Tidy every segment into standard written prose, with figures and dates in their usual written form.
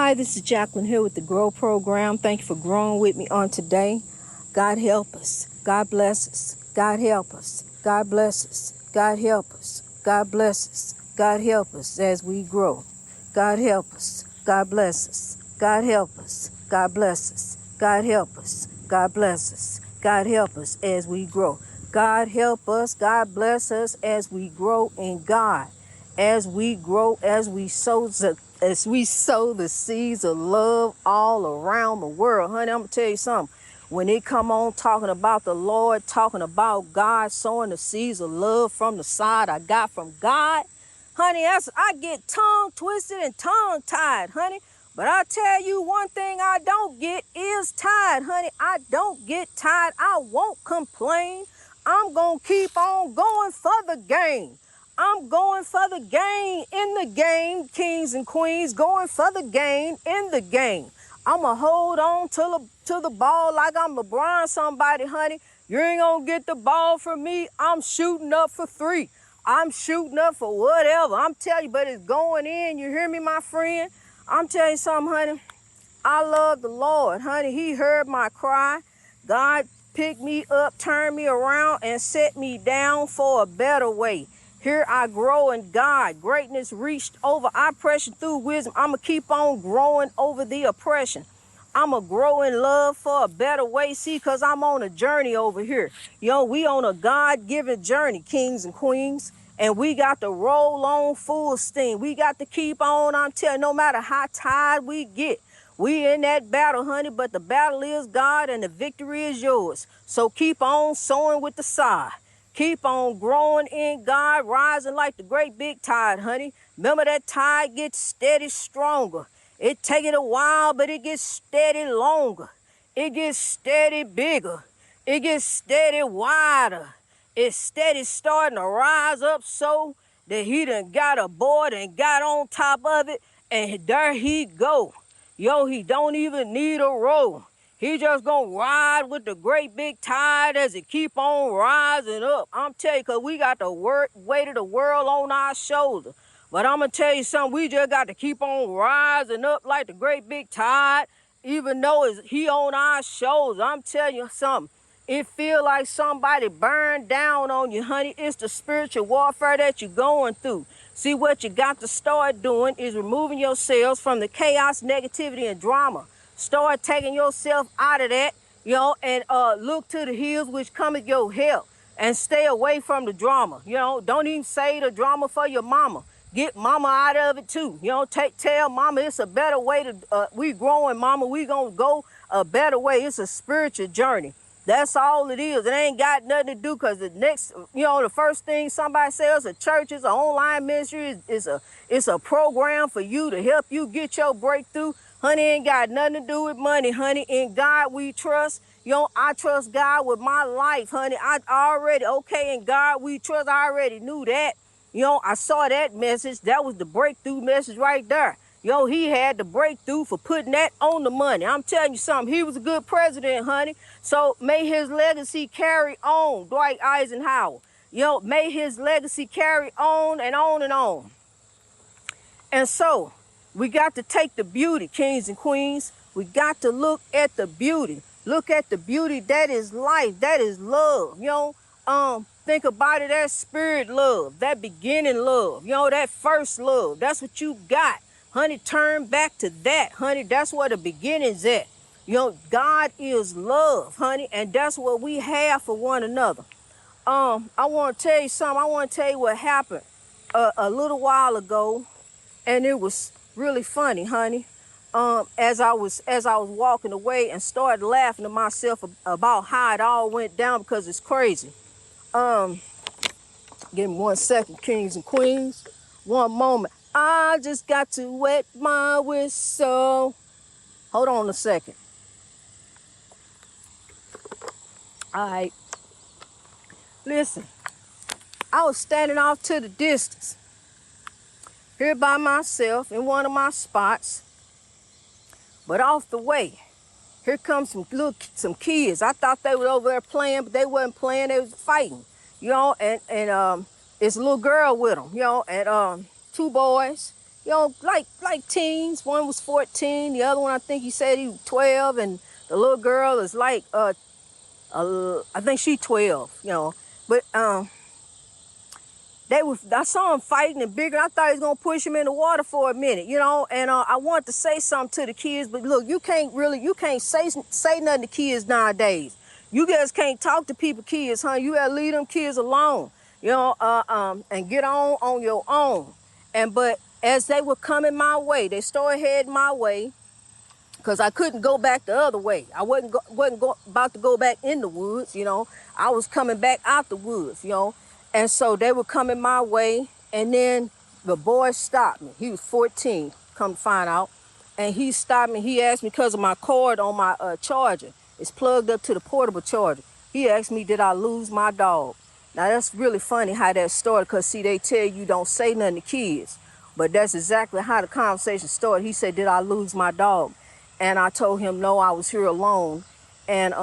Hi, this is Jacqueline here with the Grow Program. Thank you for growing with me on today. God help us. God bless us. God help us. God bless us. God help us. God bless us. God help us as we grow. God help us. God bless us. God help us. God bless us. God help us. God bless us. God help us as we grow. God help us. God bless us as we grow in God. As we grow, as we sow the seeds of love all around the world. Honey, I'm going to tell you something. When it come on talking about the Lord, talking about God, sowing the seeds of love from the side I got from God, honey, I get tongue twisted and tongue tied, honey. But I tell you one thing I don't get is tired, honey. I don't get tired. I won't complain. I'm going to keep on going for the game. I'm going for the game in the game, kings and queens, going for the game in the game. I'm going to hold on to the ball like I'm LeBron somebody, honey. You ain't going to get the ball from me. I'm shooting up for three. I'm shooting up for whatever. I'm telling you, but it's going in. You hear me, my friend? I'm telling you something, honey. I love the Lord, honey. He heard my cry. God picked me up, turned me around, and set me down for a better way. Here I grow in God. Greatness reached over oppression through wisdom. I'm going to keep on growing over the oppression. I'm going to grow in love for a better way. See, because I'm on a journey over here. We on a God-given journey, kings and queens. And we got to roll on full steam. We got to keep on. I'm telling you, no matter how tired we get, we in that battle, honey. But the battle is God and the victory is yours. So keep on sowing with the side. Keep on growing in God, rising like the great big tide, honey. Remember that tide gets steady stronger. It take it a while, but it gets steady longer. It gets steady bigger. It gets steady wider. It's steady starting to rise up so that he done got aboard and got on top of it. And there he go. He don't even need a row. He just gonna ride with the great big tide as it keep on rising up. I'm telling you, because we got the weight of the world on our shoulder. But I'm going to tell you something. We just got to keep on rising up like the great big tide, even though he on our shoulders. I'm telling you something. It feel like somebody burned down on you, honey. It's the spiritual warfare that you're going through. See, what you got to start doing is removing yourselves from the chaos, negativity, and drama. Start taking yourself out of that, and look to the hills which cometh your help. And stay away from the drama. Don't even say the drama for your mama. Get mama out of it too. Tell mama it's a better way to, we growing, mama. We gonna go a better way. It's a spiritual journey. That's all it is. It ain't got nothing to do because the first thing somebody says, a church is an online ministry, it's a program for you to help you get your breakthrough. Honey, ain't got nothing to do with money, honey. In God we trust. I trust God with my life, honey. In God we trust. I already knew that. I saw that message. That was the breakthrough message right there. He had the breakthrough for putting that on the money. I'm telling you something. He was a good president, honey. So may his legacy carry on, Dwight Eisenhower. May his legacy carry on and on and on. And so we got to take the beauty, kings and queens. We got to look at the beauty. Look at the beauty that is life, that is love. Think about it, that spirit love, that beginning love, that first love. That's what you got. Honey, turn back to that, honey. That's where the beginning's at. God is love, honey, and that's what we have for one another. I want to tell you something. I want to tell you what happened a little while ago, and it was really funny, honey. As I was walking away and started laughing to myself about how it all went down because it's crazy. Give me 1 second, kings and queens. One moment. I just got to wet my whistle. Hold on a second. All right. Listen, I was standing off to the distance, here by myself in one of my spots. But off the way, here comes some kids. I thought they were over there playing, but they wasn't playing. They was fighting, and it's a little girl with them, and two boys, like teens. One was 14, the other one I think he said he was 12, and the little girl is like I think she 12. But I saw him fighting and bigger. I thought he was gonna push him in the water for a minute, and I wanted to say something to the kids, but look, you can't say nothing to kids nowadays. You guys can't talk to kids, huh? You gotta leave them kids alone, and get on your own. But as they were coming my way, they started heading my way, because I couldn't go back the other way. I wasn't about to go back in the woods, I was coming back out the woods, And so they were coming my way, and then the boy stopped me. He was 14, come to find out. And he stopped me. He asked me, because of my cord on my charger, it's plugged up to the portable charger. He asked me, did I lose my dog? Now, that's really funny how that started, because, see, they tell you don't say nothing to kids. But that's exactly how the conversation started. He said, did I lose my dog? And I told him, no, I was here alone. And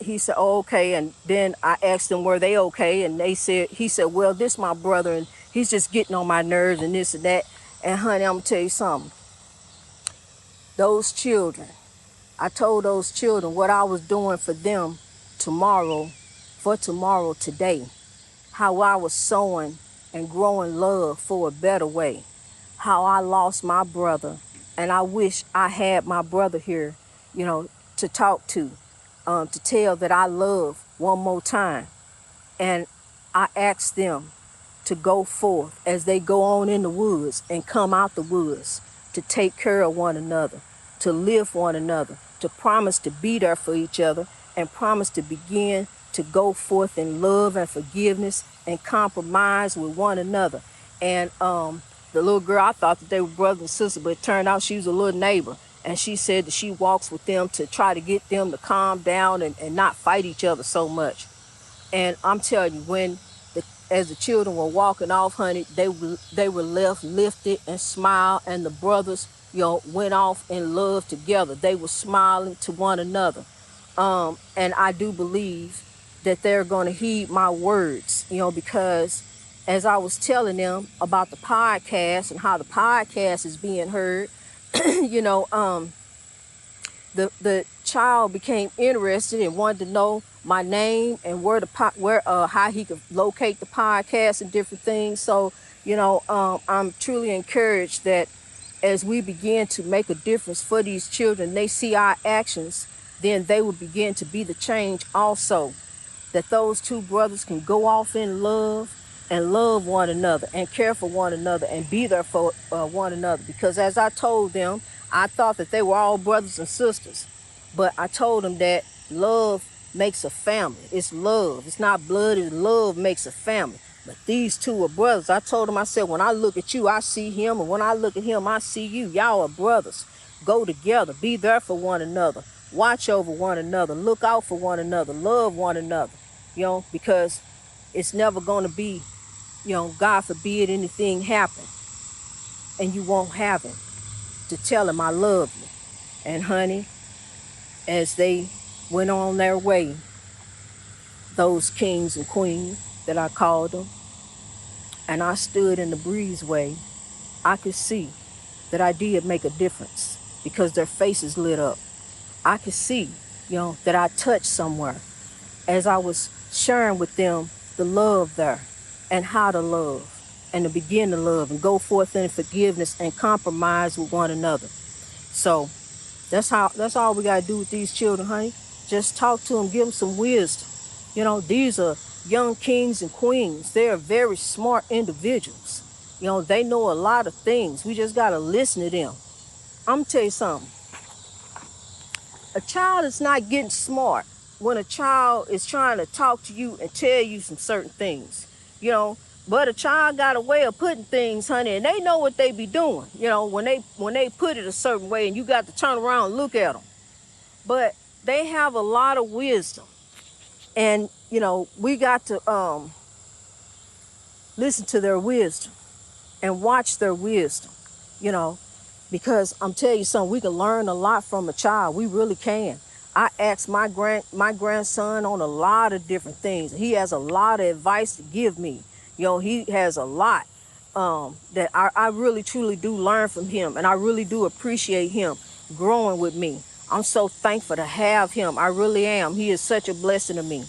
he said, oh, okay. And then I asked them, were they okay? And he said, well, this my brother, and he's just getting on my nerves and this and that. And honey, I'm gonna tell you something. Those children, I told those children what I was doing for them today. How I was sowing and growing love for a better way. How I lost my brother, and I wish I had my brother here, to talk to tell that I love one more time. And I asked them to go forth as they go on in the woods and come out the woods, to take care of one another, to live one another, to promise to be there for each other, and promise to begin to go forth in love and forgiveness and compromise with one another. And the little girl, I thought that they were brother and sister, but it turned out she was a little neighbor. And she said that she walks with them to try to get them to calm down and not fight each other so much. And I'm telling you, as the children were walking off, honey, they were left lifted and smiled, and the brothers, went off in love together. They were smiling to one another. And I do believe that they're going to heed my words, because as I was telling them about the podcast and how the podcast is being heard, the child became interested and wanted to know my name and how he could locate the podcast and different things. So, I'm truly encouraged that as we begin to make a difference for these children, they see our actions, then they will begin to be the change also. That those two brothers can go off in love and love one another and care for one another and be there for one another. Because as I told them, I thought that they were all brothers and sisters. But I told them that love makes a family. It's love. It's not blood. It's love makes a family. But these two are brothers. I told them, I said, when I look at you, I see him. And when I look at him, I see you. Y'all are brothers. Go together. Be there for one another. Watch over one another. Look out for one another. Love one another. Because it's never going to be, God forbid anything happen. And you won't have him to tell him I love you. And honey, as they went on their way, those kings and queens that I called them, and I stood in the breezeway, I could see that I did make a difference because their faces lit up. I could see, that I touched somewhere as I was sharing with them the love there and how to love and to begin to love and go forth in forgiveness and compromise with one another. So that's all we got to do with these children, honey. Just talk to them, give them some wisdom. These are young kings and queens. They're very smart individuals. They know a lot of things. We just got to listen to them. I'm going to tell you something. A child is not getting smart when a child is trying to talk to you and tell you some certain things, But a child got a way of putting things, honey, and they know what they be doing, when they put it a certain way, and you got to turn around and look at them. But they have a lot of wisdom, and we got to listen to their wisdom and watch their wisdom, because I'm telling you something, we can learn a lot from a child. We really can. I asked my grandson on a lot of different things. He has a lot of advice to give me. He has a lot. that I really truly do learn from him, and I really do appreciate him growing with me. I'm so thankful to have him. I really am. He is such a blessing to me.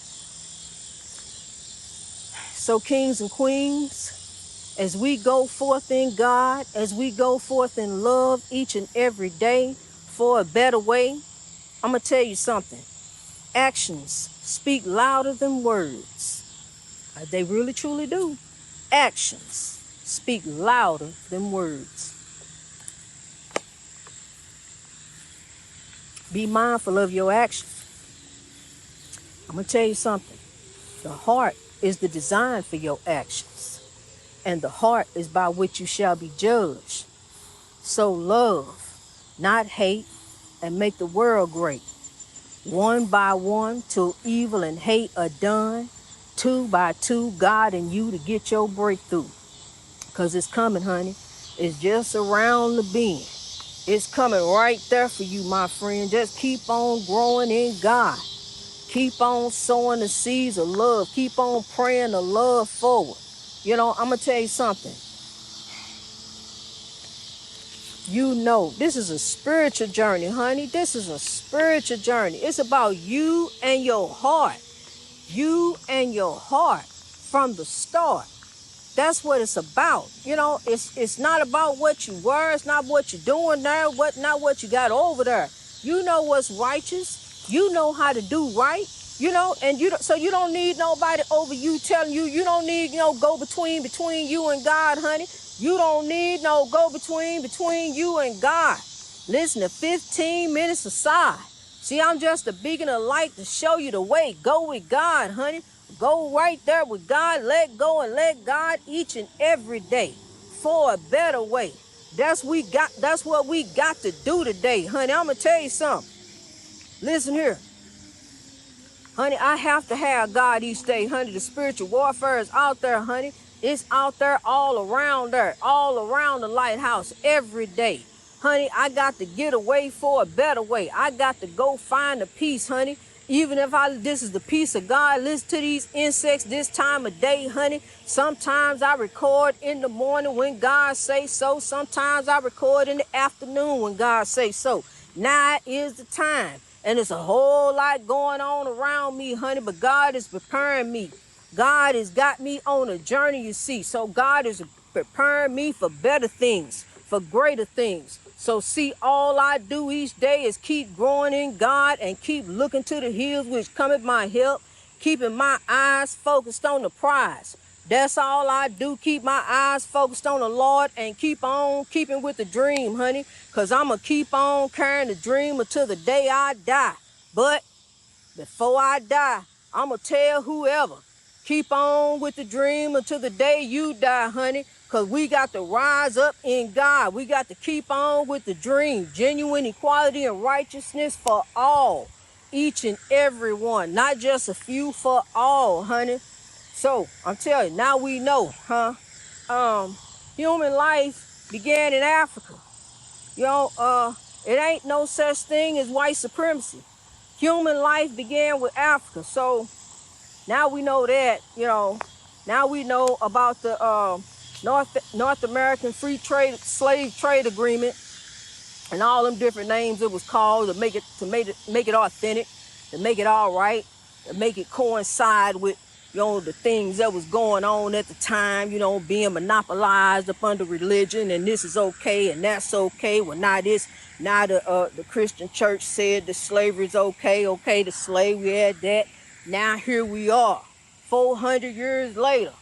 So kings and queens, as we go forth in God, as we go forth in love each and every day for a better way, I'm going to tell you something. Actions speak louder than words. They really truly do. Actions speak louder than words. Be mindful of your actions. I'm going to tell you something. The heart is the design for your actions, and the heart is by which you shall be judged. So love, not hate, and make the world great. One by one, till evil and hate are done. Two by two, God and you to get your breakthrough. Because it's coming, honey. It's just around the bend. It's coming right there for you, my friend. Just keep on growing in God. Keep on sowing the seeds of love. Keep on praying the love forward. You know, I'm going to tell you something. You know, this is a spiritual journey, honey. This is a spiritual journey. It's about you and your heart. You and your heart from the start. That's what it's about. You know, it's not about what you were. It's not what you're doing there. Not what you got over there. You know what's righteous. You know how to do right. You know, and so you don't need nobody over you telling you. You don't need go between you and God, honey. You don't need no go between you and God. Listen to 15 minutes aside. See, I'm just a beacon of light to show you the way. Go with God, honey. Go right there with God. Let go and let God each and every day for a better way. That's what we got to do today, honey. I'm going to tell you something. Listen here. Honey, I have to have God each day, honey. The spiritual warfare is out there, honey. It's out there all around the lighthouse every day. Honey, I got to get away for a better way. I got to go find the peace, honey. Even if this is the peace of God, listen to these insects this time of day, honey. Sometimes I record in the morning when God say so. Sometimes I record in the afternoon when God say so. Now is the time. And there's a whole lot going on around me, honey, but God is preparing me. God has got me on a journey, you see. So God is preparing me for better things, for greater things. So see, all I do each day is keep growing in God and keep looking to the hills which cometh my help, keeping my eyes focused on the prize. That's all I do, keep my eyes focused on the Lord and keep on keeping with the dream, honey, because I'm going to keep on carrying the dream until the day I die. But before I die, I'm going to tell whoever, keep on with the dream until the day you die, honey, because we got to rise up in God. We got to keep on with the dream, genuine equality and righteousness for all, each and every one, not just a few, for all, honey. So I'm telling you, now we know, human life began in Africa. It ain't no such thing as white supremacy. Human life began with Africa. So now we know that, now we know about the North American Free Trade Slave Trade Agreement and all them different names it was called to make it authentic, to make it all right, to make it coincide with the things that was going on at the time, being monopolized up under religion, and this is okay and that's okay. Well, now the Christian church said the slavery is okay, the slave, we had that. Now here we are, 400 years later.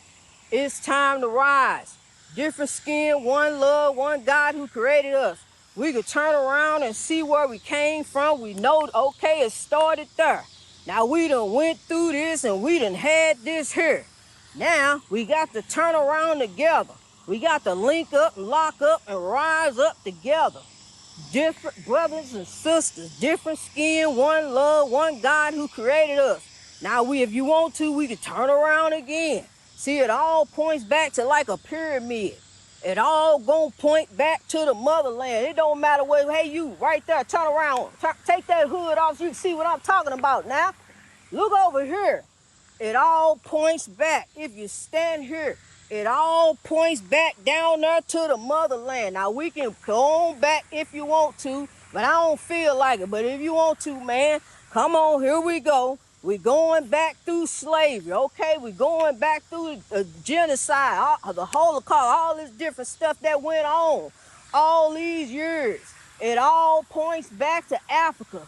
It's time to rise. Different skin, one love, one God who created us. We could turn around and see where we came from. We know, okay, it started there. Now we done went through this and we done had this here. Now we got to turn around together. We got to link up and lock up and rise up together. Different brothers and sisters, different skin, one love, one God who created us. Now if you want to, we can turn around again. See, it all points back to like a pyramid. It all gonna point back to the motherland. It don't matter where, hey, you right there, turn around, take that hood off so you can see what I'm talking about now. Look over here. It all points back. If you stand here, It all points back down there to the motherland. Now, we can go on back if you want to, but I don't feel like it. But if you want to, man, come on, here we go. We're going back through slavery, okay? We're going back through genocide, the Holocaust, all this different stuff that went on all these years. It all points back to Africa.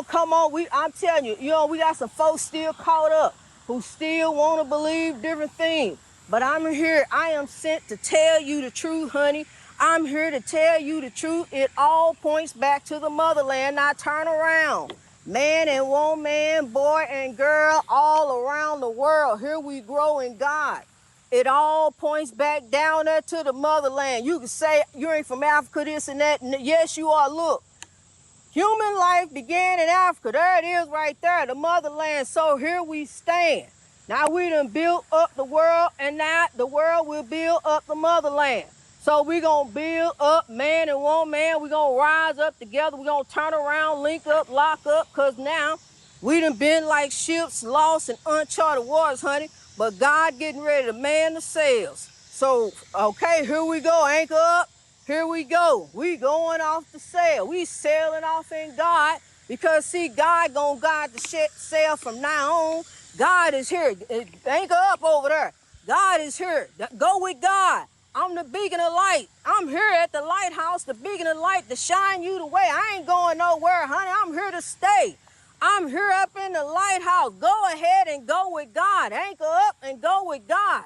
Come on, I'm telling you, we got some folks still caught up who still want to believe different things. But I'm here, I am sent to tell you the truth, honey. I'm here to tell you the truth. It all points back to the motherland. Now turn around. Man and woman, boy and girl, all around the world. Here we grow in God. It all points back down there to the motherland. You can say you ain't from Africa, this and that. Yes, you are. Look. Human life began in Africa. There it is right there, the motherland. So here we stand. Now we done built up the world, and now the world will build up the motherland. So we gonna build up man and woman. We gonna rise up together. We gonna turn around, link up, lock up, because now we done been like ships lost in uncharted waters, honey. But God getting ready to man the sails. So, okay, here we go, anchor up. Here we go. We going off the sail. We sailing off in God because, see, God gonna guide the sail from now on. God is here. Anchor up over there. God is here. Go with God. I'm the beacon of light. I'm here at the lighthouse, the beacon of light to shine you the way. I ain't going nowhere, honey. I'm here to stay. I'm here up in the lighthouse. Go ahead and go with God. Anchor up and go with God.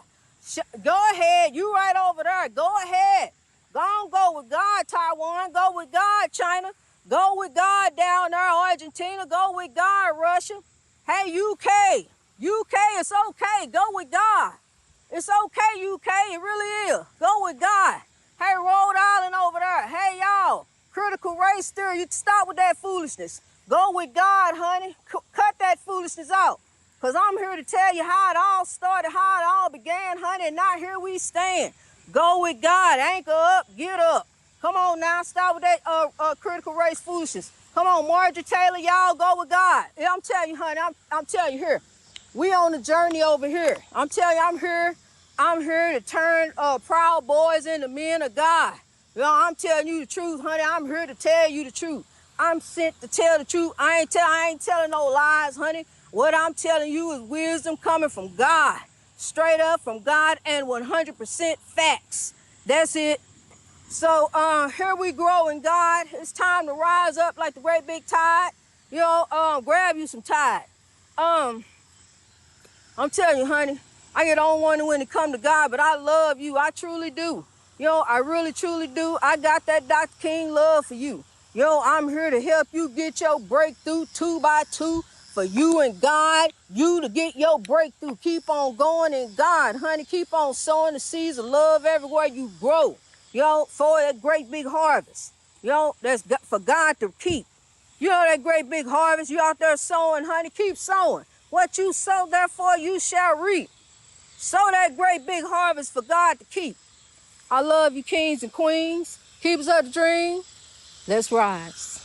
Go ahead. You right over there. Go ahead. Go with God, Taiwan. Go with God, China. Go with God down there, Argentina. Go with God, Russia. Hey, UK. UK, it's okay. Go with God. It's okay, UK. It really is. Go with God. Hey, Rhode Island over there. Hey, y'all. Critical race theory. You stop with that foolishness. Go with God, honey. Cut that foolishness out. Because I'm here to tell you how it all started, how it all began, honey. And now here we stand. Go with God. Anchor up. Get up. Come on now. Stop with that critical race foolishness. Come on, Marjorie Taylor, y'all go with God. Yeah, I'm telling you, honey. I'm telling you here. We on the journey over here. I'm telling you, I'm here. I'm here to turn proud boys into men of God. I'm telling you the truth, honey. I'm here to tell you the truth. I'm sent to tell the truth. I ain't telling no lies, honey. What I'm telling you is wisdom coming from God. Straight up from God and 100% facts. That's it. So here we grow in God. It's time to rise up like the great big tide. Grab you some tide. I'm telling you, honey, I get on one when it come to God, but I love you. I truly do. I really, truly do. I got that Dr. King love for you. I'm here to help you get your breakthrough 2 by 2 for you and God, you to get your breakthrough. Keep on going in God, honey. Keep on sowing the seeds of love everywhere you grow. For that great big harvest. That's for God to keep. That great big harvest, you out there sowing, honey, keep sowing. What you sow, therefore you shall reap. Sow that great big harvest for God to keep. I love you, kings and queens. Keepers of the dream. Let's rise.